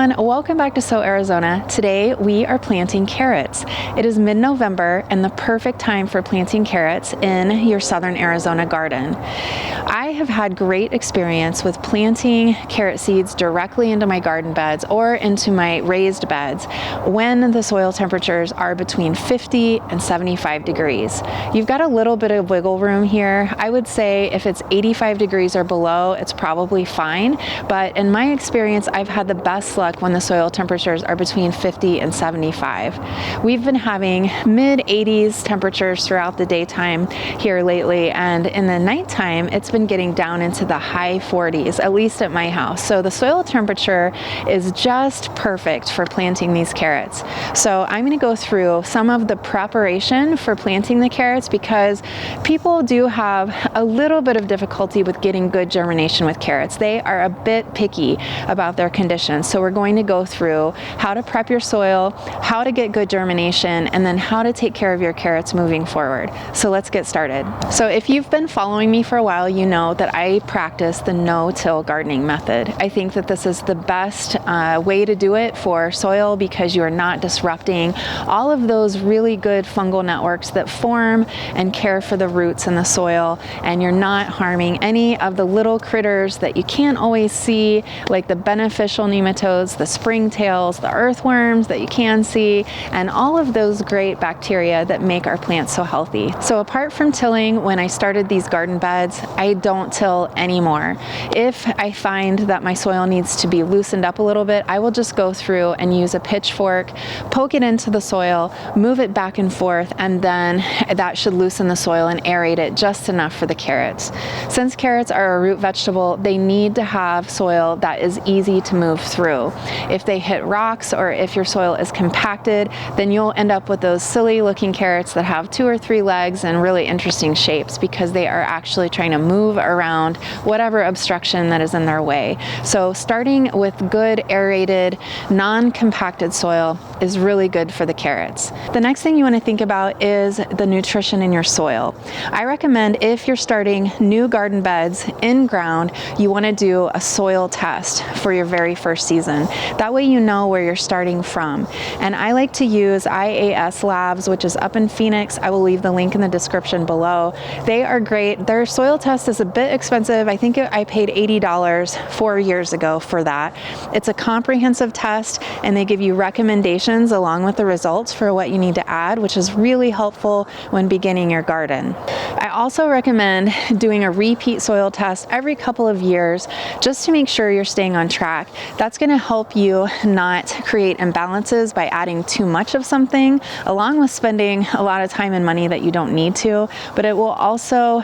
everyone, welcome back to So Arizona. Today we are planting carrots. It is mid-November and the perfect time for planting carrots in your southern Arizona garden. I have had great experience with planting carrot seeds directly into my garden beds or into my raised beds when the soil temperatures are between 50 and 75 degrees. You've got a little bit of wiggle room here. I would say if it's 85 degrees or below, it's probably fine, but in my experience, I've had the best luck when the soil temperatures are between 50 and 75. We've been having mid-80s temperatures throughout the daytime here lately, and in the nighttime, it's been getting down into the high 40s, at least at my house. So the soil temperature is just perfect for planting these carrots. So I'm going to go through some of the preparation for planting the carrots because people do have a little bit of difficulty with getting good germination with carrots. They are a bit picky about their conditions. So we're going to go through how to prep your soil, how to get good germination, and then how to take care of your carrots moving forward. So let's get started. So if you've been following me for a while, you know that I practice the no-till gardening method. I think that this is the best way to do it for soil because you are not disrupting all of those really good fungal networks that form and care for the roots in the soil, and you're not harming any of the little critters that you can't always see, like the beneficial nematodes, the springtails, the earthworms that you can see, and all of those great bacteria that make our plants so healthy. So apart from tilling, when I started these garden beds, I don't till anymore. If I find that my soil needs to be loosened up a little bit, I will just go through and use a pitchfork, poke it into the soil, move it back and forth, and then that should loosen the soil and aerate it just enough for the carrots. Since carrots are a root vegetable, they need to have soil that is easy to move through. If they hit rocks or if your soil is compacted, then you'll end up with those silly looking carrots that have 2 or 3 legs and really interesting shapes because they are actually trying to move around whatever obstruction that is in their way. So starting with good aerated, non-compacted soil is really good for the carrots. The next thing you want to think about is the nutrition in your soil. I recommend if you're starting new garden beds in ground, you want to do a soil test for your very first season. That way you know where you're starting from. And I like to use IAS Labs, which is up in Phoenix. I will leave the link in the description below. They are great. Their soil test is a bit expensive. I think I paid $80 4 years ago for that. It's a comprehensive test and they give you recommendations along with the results for what you need to add, which is really helpful when beginning your garden. I also recommend doing a repeat soil test every couple of years just to make sure you're staying on track. That's going to help you not create imbalances by adding too much of something, along with spending a lot of time and money that you don't need to, but it will also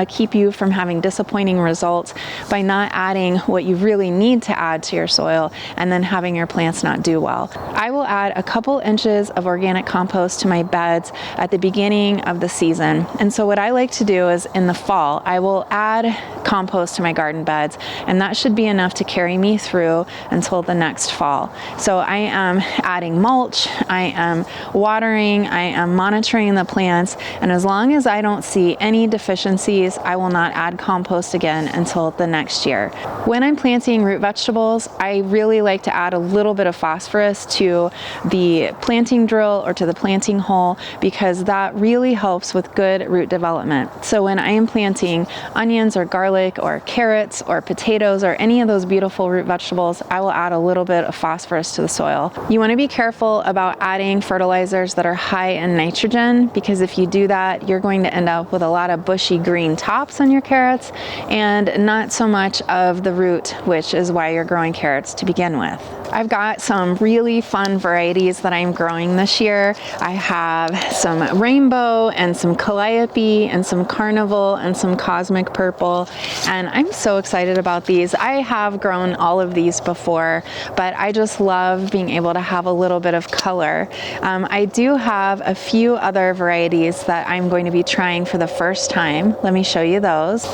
keep you from having disappointing results by not adding what you really need to add to your soil and then having your plants not do well. I will add a couple inches of organic compost to my beds at the beginning of the season. And so what I like to do is in the fall, I will add compost to my garden beds, and that should be enough to carry me through until the next fall. So I am adding mulch, I am watering, I am monitoring the plants, and as long as I don't see any deficiencies, I will not add compost again until the next year. When I'm planting root vegetables, I really like to add a little bit of phosphorus to the planting drill or to the planting hole because that really helps with good root development. So when I am planting onions or garlic or carrots or potatoes or any of those beautiful root vegetables, I will add a little bit of phosphorus to the soil. You want to be careful about adding fertilizers that are high in nitrogen because if you do that, you're going to end up with a lot of bushy green tops on your carrots and not so much of the root, which is why you're growing carrots to begin with. I've got some really fun varieties that I'm growing this year. I have some rainbow and some calliope and some carnival and some cosmic purple, and I'm so excited about these. I have grown all of these before, but I just love being able to have a little bit of color. I do have a few other varieties that I'm going to be trying for the first time. Let me show you those.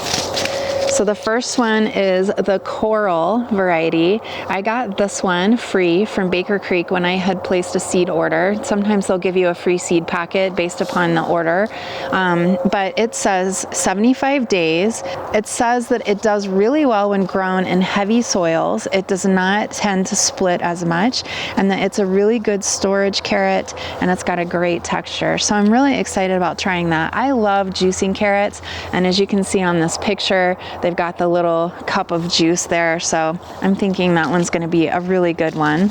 So the first one is the coral variety. I got this one free from Baker Creek when I had placed a seed order. Sometimes they'll give you a free seed packet based upon the order, but it says 75 days. It says that it does really well when grown in heavy soils. It does not tend to split as much, and that it's a really good storage carrot, and it's got a great texture. So I'm really excited about trying that. I love juicing carrots, and as you can see on this picture, they've got the little cup of juice there, so I'm thinking that one's going to be a really good one.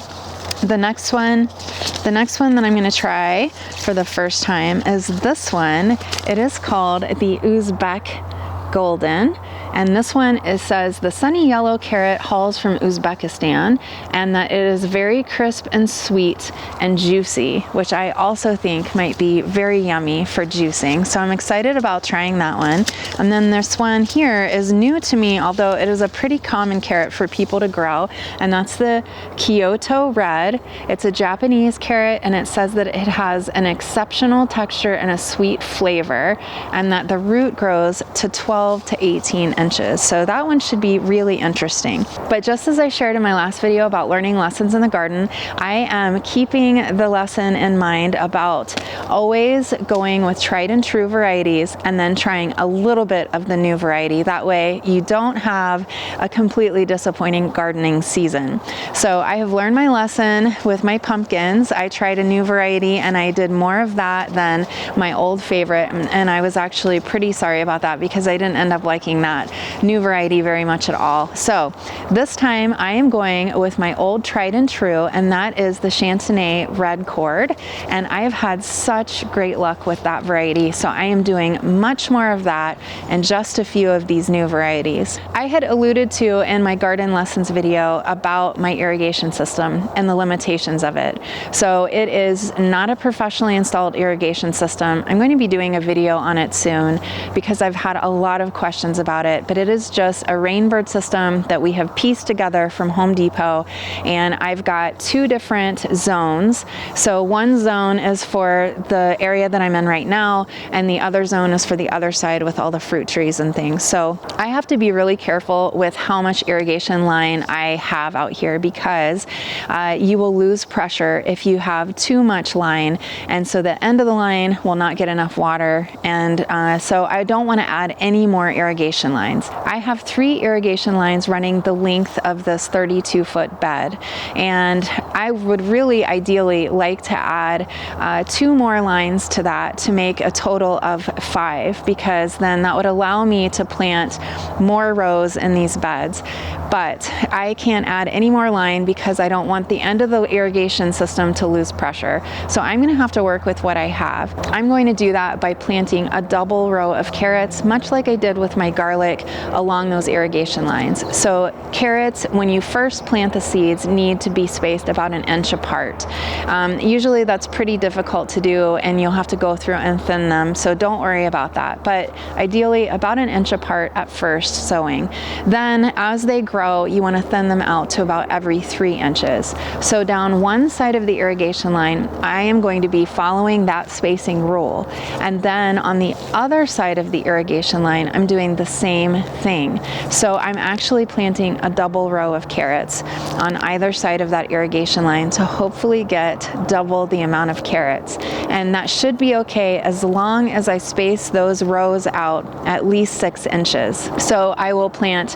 The next one that I'm going to try for the first time is this one. It is called the Uzbek Golden. And this one, it says the sunny yellow carrot hauls from Uzbekistan, and that it is very crisp and sweet and juicy, which I also think might be very yummy for juicing. So I'm excited about trying that one. And then this one here is new to me, although it is a pretty common carrot for people to grow, and that's the Kyoto Red. It's a Japanese carrot, and it says that it has an exceptional texture and a sweet flavor, and that the root grows to 12 to 18 inches. So that one should be really interesting. But just as I shared in my last video about learning lessons in the garden, I am keeping the lesson in mind about always going with tried and true varieties and then trying a little bit of the new variety. That way you don't have a completely disappointing gardening season. So I have learned my lesson with my pumpkins. I tried a new variety and I did more of that than my old favorite, and I was actually pretty sorry about that because I didn't end up liking that new variety very much at all. So this time I am going with my old tried and true, and that is the Chantenay Red Cord, and I have had such great luck with that variety, so I am doing much more of that and just a few of these new varieties. I had alluded to in my garden lessons video about my irrigation system and the limitations of it. So it is not a professionally installed irrigation system. I'm going to be doing a video on it soon because I've had a lot of questions about it, but it is just a rainbird system that we have pieced together from Home Depot, and I've got two different zones. So one zone is for the area that I'm in right now, and the other zone is for the other side with all the fruit trees and things. So I have to be really careful with how much irrigation line I have out here because you will lose pressure if you have too much line, and so the end of the line will not get enough water, and so I don't want to add any more irrigation lines. I have 3 irrigation lines running the length of this 32-foot bed, and I would really ideally like to add 2 more lines to that to make a total of 5, because then that would allow me to plant more rows in these beds. But I can't add any more line because I don't want the end of the irrigation system to lose pressure. So I'm going to have to work with what I have. I'm going to do that by planting a double row of carrots, much like I did with my garlic, along those irrigation lines. So carrots, when you first plant the seeds, need to be spaced about 1 inch apart. Usually that's pretty difficult to do, and you'll have to go through and thin them, so don't worry about that. But ideally about 1 inch apart at first sowing. Then as they grow, you want to thin them out to about every 3 inches. So down one side of the irrigation line, I am going to be following that spacing rule. And then on the other side of the irrigation line, I'm doing the same thing. So I'm actually planting a double row of carrots on either side of that irrigation line to hopefully get double the amount of carrots. And that should be okay as long as I space those rows out at least 6 inches. So I will plant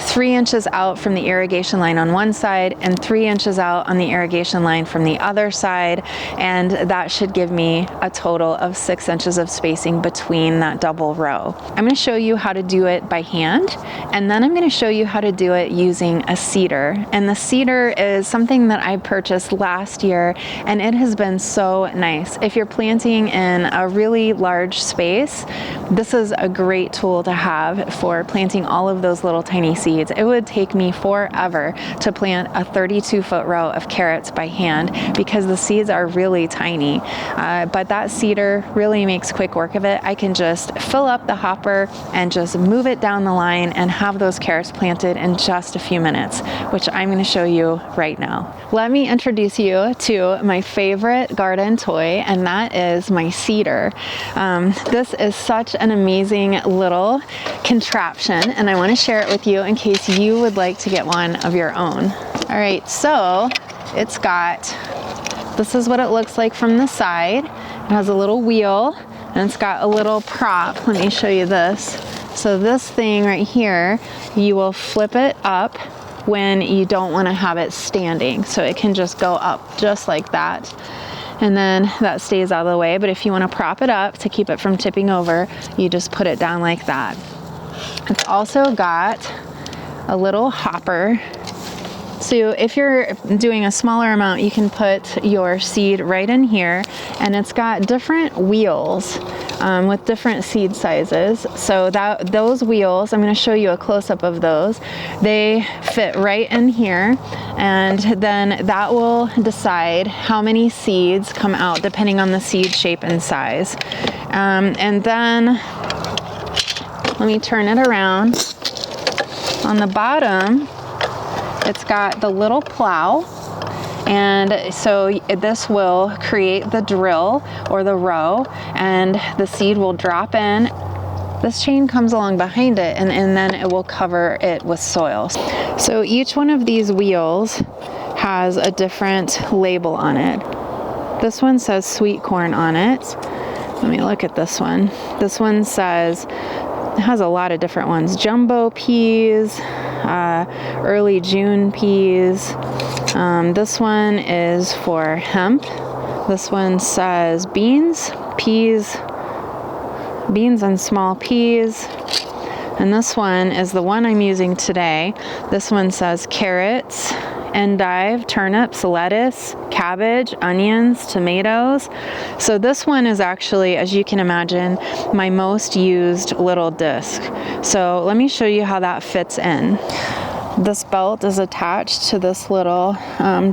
3 inches out from the irrigation line on one side and 3 inches out on the irrigation line from the other side, and that should give me a total of 6 inches of spacing between that double row. I'm going to show you how to do it by hand, and then I'm going to show you how to do it using a seeder. And the seeder is something that I purchased last year, and it has been so nice. If you're planting in a really large space, this is a great tool to have for planting all of those little tiny seeds. It would take me forever to plant a 32-foot row of carrots by hand because the seeds are really tiny. But that seeder really makes quick work of it. I can just fill up the hopper and just move it down the line and have those carrots planted in just a few minutes, which I'm going to show you right now. Let me introduce you to my favorite garden toy. toy, and that is my seeder. This is such an amazing little contraption, and I want to share it with you in case you would like to get one of your own. All right, so it's got, this is what it looks like from the side. It has a little wheel, and it's got a little prop. Let me show you this. So this thing right here, you will flip it up when you don't want to have it standing. So it can just go up just like that. And then that stays out of the way. But if you want to prop it up to keep it from tipping over, you just put it down like that. It's also got a little hopper. So if you're doing a smaller amount, you can put your seed right in here, and it's got different wheels with different seed sizes. So those wheels, I'm going to show you a close-up of those. They fit right in here, and then that will decide how many seeds come out depending on the seed shape and size. And then let me turn it around. On the bottom, it's got the little plow, and so this will create the drill or the row, and the seed will drop in. This chain comes along behind it, and then it will cover it with soil. So each one of these wheels has a different label on it. This one says sweet corn on it. Let me look at this one. This one says, it has a lot of different ones. Jumbo peas, early June peas. This one is for hemp. This one says beans, peas, beans and small peas. And this one is the one I'm using today. This one says carrots, endive, turnips, lettuce, cabbage, onions, tomatoes. So this one is actually, as you can imagine, my most used little disc. So let me show you how that fits in. This belt is attached to this little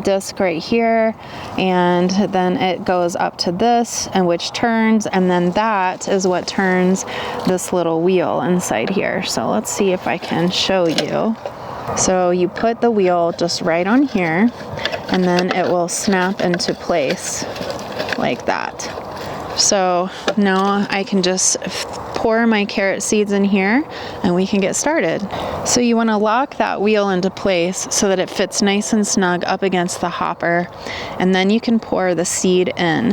disc right here, and then it goes up to this, and which turns, and then that is what turns this little wheel inside here. So let's see if I can show you. So you put the wheel just right on here, and then it will snap into place like that. So now I can just pour my carrot seeds in here, and we can get started. So you want to lock that wheel into place so that it fits nice and snug up against the hopper, and then you can pour the seed in,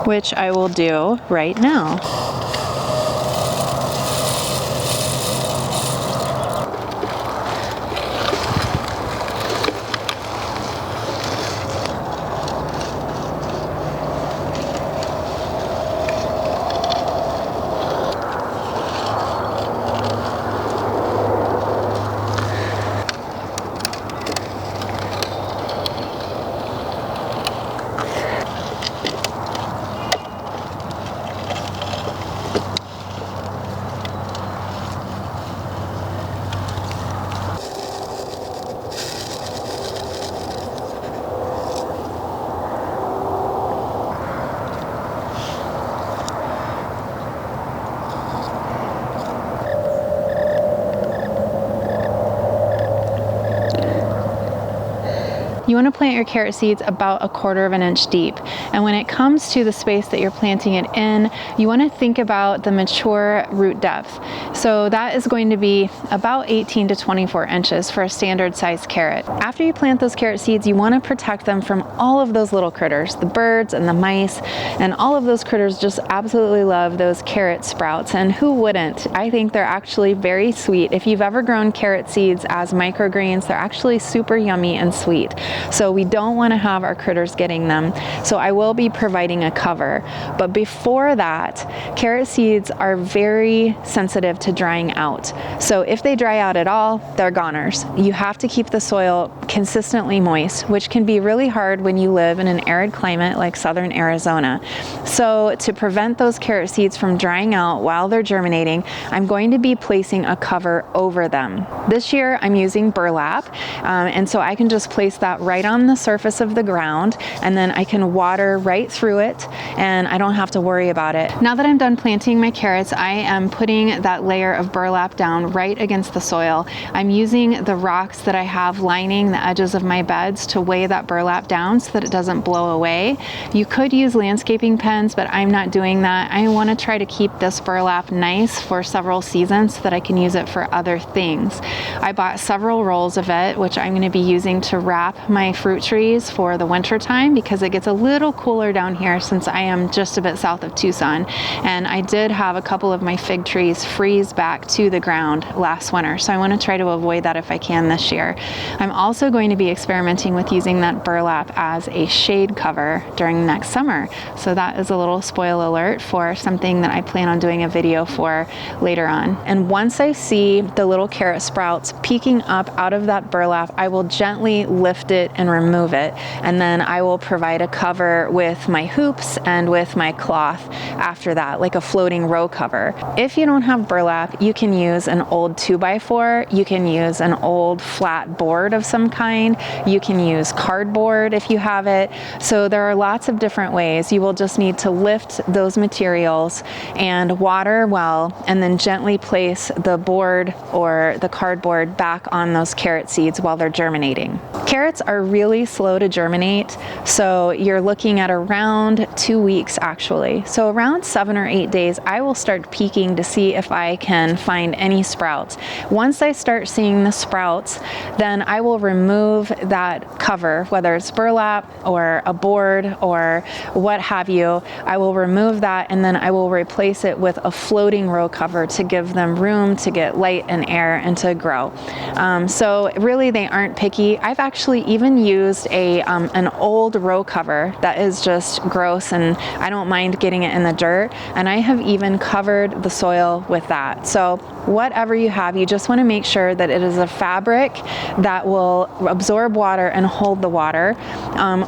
which I will do right now. You want to plant your carrot seeds about 1/4 inch deep. And when it comes to the space that you're planting it in, you want to think about the mature root depth. So that is going to be about 18 to 24 inches for a standard size carrot. After you plant those carrot seeds, you want to protect them from all of those little critters, the birds and the mice, and all of those critters just absolutely love those carrot sprouts. And who wouldn't? I think they're actually very sweet. If you've ever grown carrot seeds as microgreens, they're actually super yummy and sweet. So we don't want to have our critters getting them. So I will be providing a cover. But before that, carrot seeds are very sensitive to drying out. So if they dry out at all, they're goners. You have to keep the soil consistently moist, which can be really hard when you live in an arid climate like southern Arizona. So to prevent those carrot seeds from drying out while they're germinating, I'm going to be placing a cover over them. This year I'm using burlap, and so I can just place that right on the surface of the ground, and then I can water right through it and I don't have to worry about it. Now that I'm done planting my carrots, I am putting that layer of burlap down right against the soil. I'm using the rocks that I have lining the edges of my beds to weigh that burlap down so that it doesn't blow away. You could use landscaping pens, but I'm not doing that. I want to try to keep this burlap nice for several seasons so that I can use it for other things. I bought several rolls of it, which I'm going to be using to wrap my fruit trees for the winter time because it gets a little cooler down here since I am just a bit south of Tucson. And I did have a couple of my fig trees freeze back to the ground last winter, so I want to try to avoid that if I can this year. I'm also going to be experimenting with using that burlap as a shade cover during next summer. So that is a little spoil alert for something that I plan on doing a video for later on. And once I see the little carrot sprouts peeking up out of that burlap, I will gently lift it and remove it. And then I will provide a cover with my hoops and with my cloth after that, like a floating row cover. If you don't have burlap, you can use an old 2x4, you can use an old flat board of some kind, you can use cardboard if you have it. So there are lots of different ways. You will just need to lift those materials and water well, and then gently place the board or the cardboard back on those carrot seeds while they're germinating. Carrots are really slow to germinate, so you're looking at around 2 weeks actually. So around 7 or 8 days, I will start peeking to see if I can find any sprouts. Once I start seeing the sprouts, then I will remove that cover, whether it's burlap or a board or what have you. I will remove that and then I will replace it with a floating row cover to give them room to get light and air and to grow. So really they aren't picky. I've actually even used an old row cover that is just gross and I don't mind getting it in the dirt, and I have even covered the soil with that. So whatever you have, you just want to make sure that it is a fabric that will absorb water and hold the water,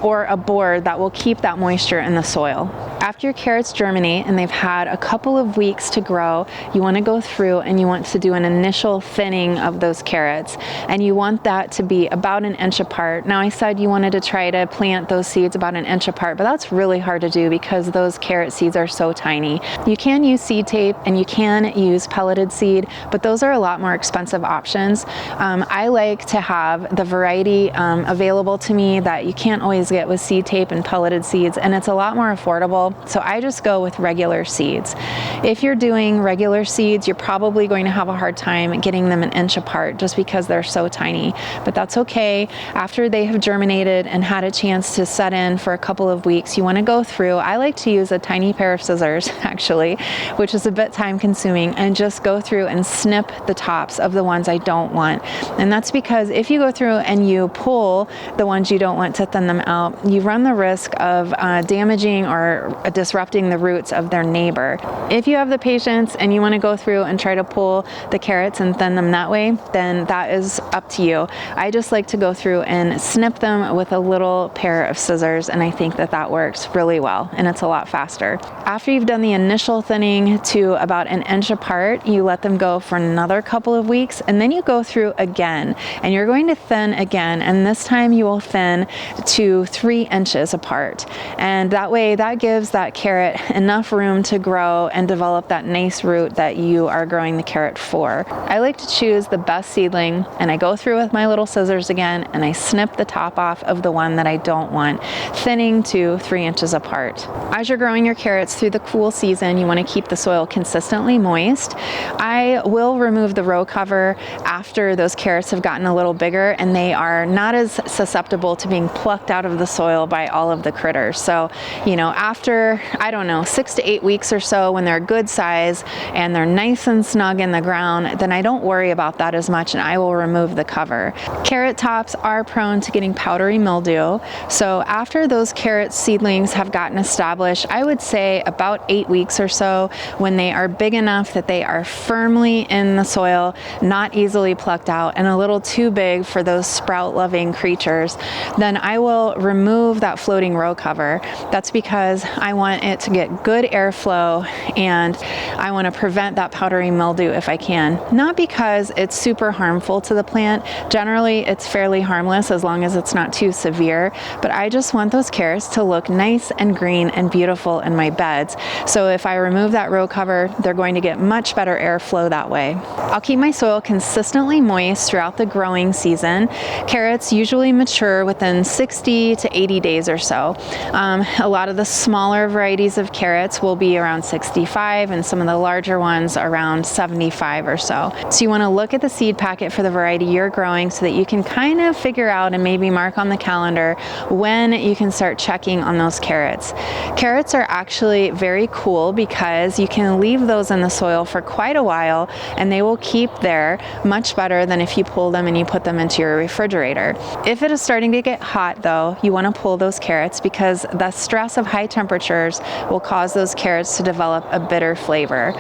or a board that will keep that moisture in the soil. After your carrots germinate and they've had a couple of weeks to grow, you want to go through and you want to do an initial thinning of those carrots, and you want that to be about 1 inch apart. Now I said you wanted to try to plant those seeds about 1 inch apart, but that's really hard to do because those carrot seeds are so tiny. You can use seed tape and you can use pelleted seed, but those are a lot more expensive options. I like to have the variety available to me that you can't always get with seed tape and pelleted seeds, and it's a lot more affordable. So I just go with regular seeds. If you're doing regular seeds, you're probably going to have a hard time getting them 1 inch apart just because they're so tiny, but that's okay. After they have germinated and had a chance to set in for a couple of weeks, you want to go through. I like to use a tiny pair of scissors actually, which is a bit time consuming, and just go through and snip the tops of the ones I don't want. And that's because if you go through and you pull the ones you don't want to thin them out, you run the risk of damaging or disrupting the roots of their neighbor. If you have the patience and you want to go through and try to pull the carrots and thin them that way, then that is up to you. I just like to go through and snip them with a little pair of scissors, and I think that that works really well and it's a lot faster. After you've done the initial thinning to about 1 inch apart, you let them go for another couple of weeks, and then you go through again and you're going to thin again, and this time you will thin to 3 inches apart, and that way that gives that carrot enough room to grow and develop that nice root that you are growing the carrot for. I like to choose the best seedling, and I go through with my little scissors again and I snip the top off of the one that I don't want, thinning to 3 inches apart. As you're growing your carrots through the cool season, you want to keep the soil consistently moist. I will remove the row cover after those carrots have gotten a little bigger and they are not as susceptible to being plucked out of the soil by all of the critters. So, you know, after, I don't know, 6 to 8 weeks or so, when they're good size and they're nice and snug in the ground, then I don't worry about that as much and I will remove the cover. Carrot tops are prone to getting powdery mildew. So after those carrot seedlings have gotten established, I would say about 8 weeks or so, when they are big enough that they are firmly in the soil, not easily plucked out, and a little too big for those sprout-loving creatures, then I will remove that floating row cover. That's because I I want it to get good airflow, and I want to prevent that powdery mildew if I can. Not because it's super harmful to the plant. Generally, it's fairly harmless as long as it's not too severe, but I just want those carrots to look nice and green and beautiful in my beds. So if I remove that row cover, they're going to get much better airflow that way. I'll keep my soil consistently moist throughout the growing season. Carrots usually mature within 60 to 80 days or so. A lot of the smaller varieties of carrots will be around 65, and some of the larger ones around 75 or so. So you want to look at the seed packet for the variety you're growing so that you can kind of figure out and maybe mark on the calendar when you can start checking on those carrots. Carrots are actually very cool because you can leave those in the soil for quite a while and they will keep there much better than if you pull them and you put them into your refrigerator. If it is starting to get hot though, you want to pull those carrots because the stress of high temperatures will cause those carrots to develop a bitter flavor.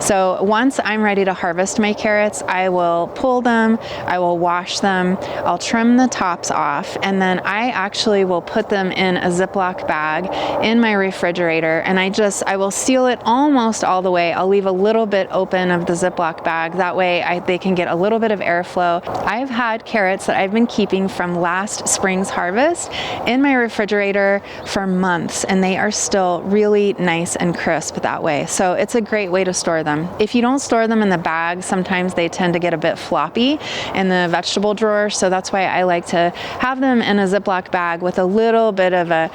So once I'm ready to harvest my carrots, I will pull them, I will wash them, I'll trim the tops off, and then I actually will put them in a Ziploc bag in my refrigerator, and I will seal it almost all the way. I'll leave a little bit open of the Ziploc bag. That way they can get a little bit of airflow. I've had carrots that I've been keeping from last spring's harvest in my refrigerator for months, and they are still really nice and crisp that way. So it's a great way to store them. If you don't store them in the bag, sometimes they tend to get a bit floppy in the vegetable drawer. So that's why I like to have them in a Ziploc bag with a little bit of a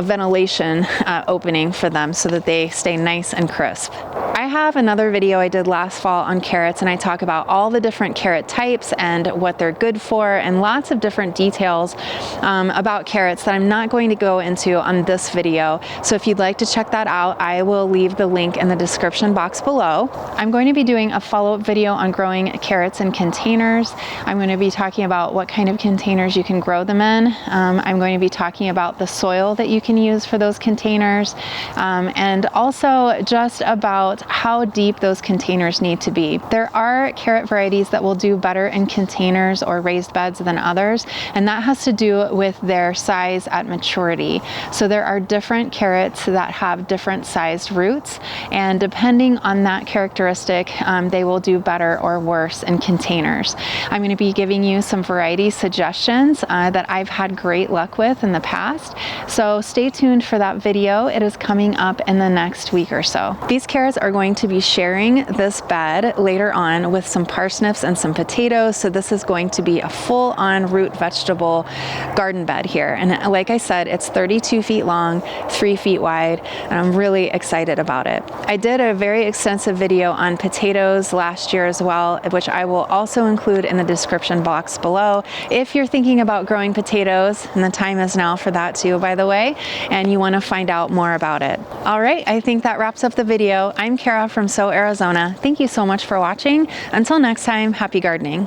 ventilation opening for them so that they stay nice and crisp. I have another video I did last fall on carrots, and I talk about all the different carrot types and what they're good for and lots of different details about carrots that I'm not going to go into on this video. So if you'd like to check that out, I will leave the link in the description box below. I'm going to be doing a follow-up video on growing carrots in containers. I'm going to be talking about what kind of containers you can grow them in. I'm going to be talking about the soil that you can use for those containers, and also just about how deep those containers need to be. There are carrot varieties that will do better in containers or raised beds than others, and that has to do with their size at maturity. So there are different carrots that have different sized roots, and depending on that characteristic, they will do better or worse in containers. I'm going to be giving you some variety suggestions that I've had great luck with in the past. So stay tuned for that video. It is coming up in the next week or so. These carrots are going to be sharing this bed later on with some parsnips and some potatoes. So this is going to be a full-on root vegetable garden bed here. And like I said, it's 32 feet long, 3 feet wide, and I'm really excited about it. I did a very extensive video on potatoes last year as well, which I will also include in the description box below. If you're thinking about growing potatoes, and the time is now for that too, by the way, and you want to find out more about it. All right, I think that wraps up the video. I'm Kara from Arizona. Thank you so much for watching. Until next time, happy gardening.